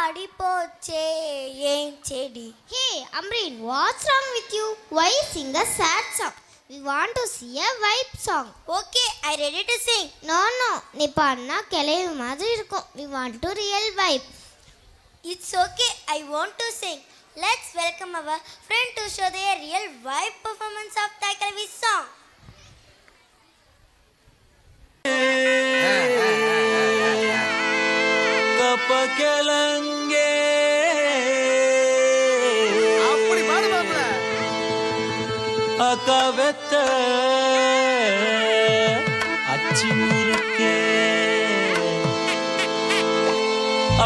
வாடி போச்சே ஏன் செடி. Hey, Amreen, what's wrong with you? Why sing a sad song? We want to see a vibe song. Okay, I ready to sing. No, நீ பாடினா Clive மாதிரி இருக்கும். We want to real vibe. It's okay, I want to sing. Let's welcome our friend to show their real vibe performance of Taikalavi song. கப்பகலங்கே அப்படி பாடுவாங்க. அக்கவெத்த அச்சி முறுக்கே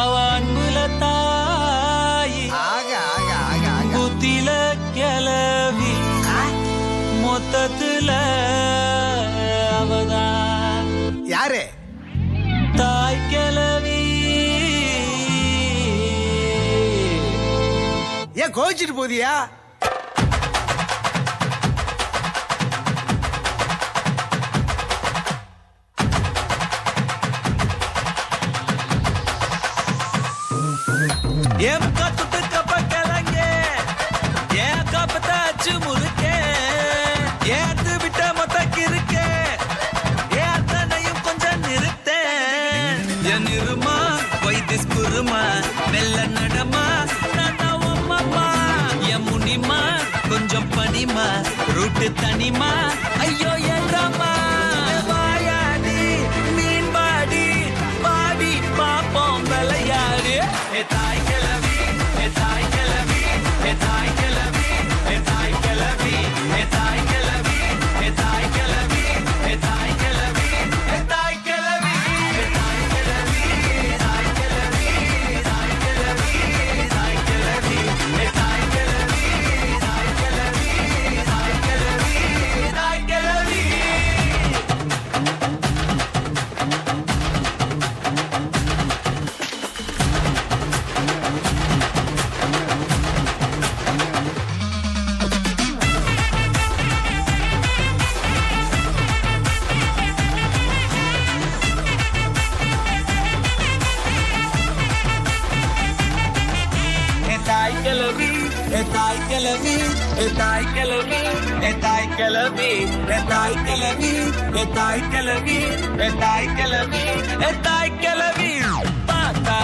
அவ அன்புல தாயி ஆக ஆக ஆக ஆக குத்தில கிளவி மொத்தத்துல அவதான் யாரு தாய் கிளவி. ஏன் கோச்சிட்டு போதியா? ஏன் கத்துட்டு கப்பக்கலங்கே ஏன் கப்பத்தாச்சு முறுக்கே ஏத்து விட்ட மொத்தக்கு இருக்கே ஏன் அத்தனையும் கொஞ்சம் நிறுத்தேன் என் இருமா வைத்திஸ் குருமா மெல்ல நடமா நானா உம்மம்மா என் முனிமா கொஞ்சம் பனிமா ரூட்டு தனிமா ஐயோ என்றம்மா வாயாடி மீன் பாடி பாடி பாப்போம் விளையாடு தாய் கிளவி தாய் கிளவி தாய் கிளவி தாய் கிளவி தாய் கிளவி தாய் கிளவி தாய் கிளவி தாய் கிளவி தாய் கிளவி தாய் கிளவி தாய் கிளவி தாய் கிளவி தாய் கிளவி தாய் கிளவி தாய் கிளவி தாய் கிளவி. தாய் கிளவி தாய் கிளவி தாய் கிளவி தாய் கிளவி தாய் கிளவி தாய் கிளவி தாய் கிளவி தாய் கிளவி. பாத்தா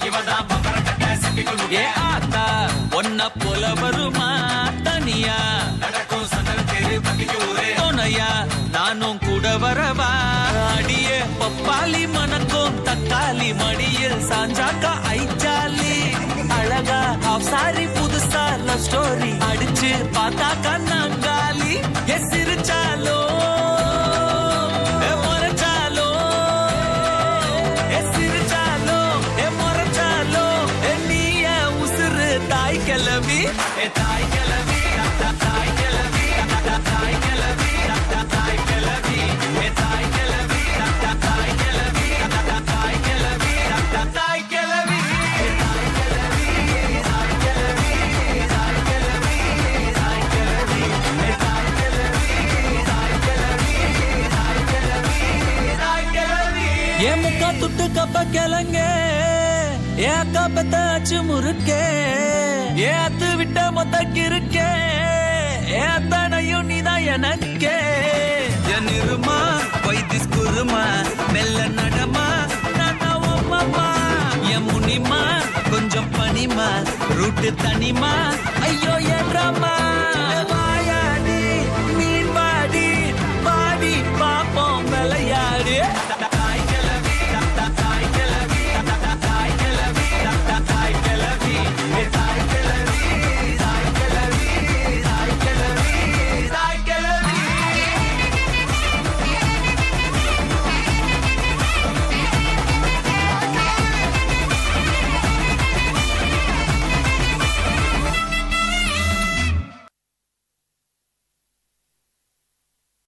இவதான் ஏ ஆத்தா ஒன்ன போல வருமா தனியா நடக்கும் சந்தன தெரு பள்ளிக்கூரே துணையா நானும் கூட வரவா அடியே பப்பாளி மணக்கும் தக்காளி மடியில் சாஞ்சாக்கா ஐச்சாலி அழகா ஹாஃப் சாரி புதுசா லவ் ஸ்டோரி அடிச்சு பார்த்தா கண்ணாங்காலி எஸ் சிரிச்சாலோ முறைச்சாலோ எஸ் சிரிச்சாலோ முறைச்சாலோ நீய உசுறு தாய் கிளவி தாய் கிளவி தாய் கிளவி தாய் கிளவி தாய் கிளவி தாய் கிளவி தாய் கிளவி தாய் கிளவி தாய் கிளவி. ஏன் முக்கா துட்டு கப்ப கிளங்கே ஏ அக்கா பத்தாச்சு முறுக்கே ஏ அத்து விட்ட மொத்தக்கு இருக்கே ஏ அத்தனையும் நீதான் எனக்கே என் இருமா வைத்திஸ் குருமா மெல்ல நடமா நானா உம்மம்மா என் முனிமா கொஞ்சம் பனிமா ரூட்டு தனிமா ஐயோ என்றம்மா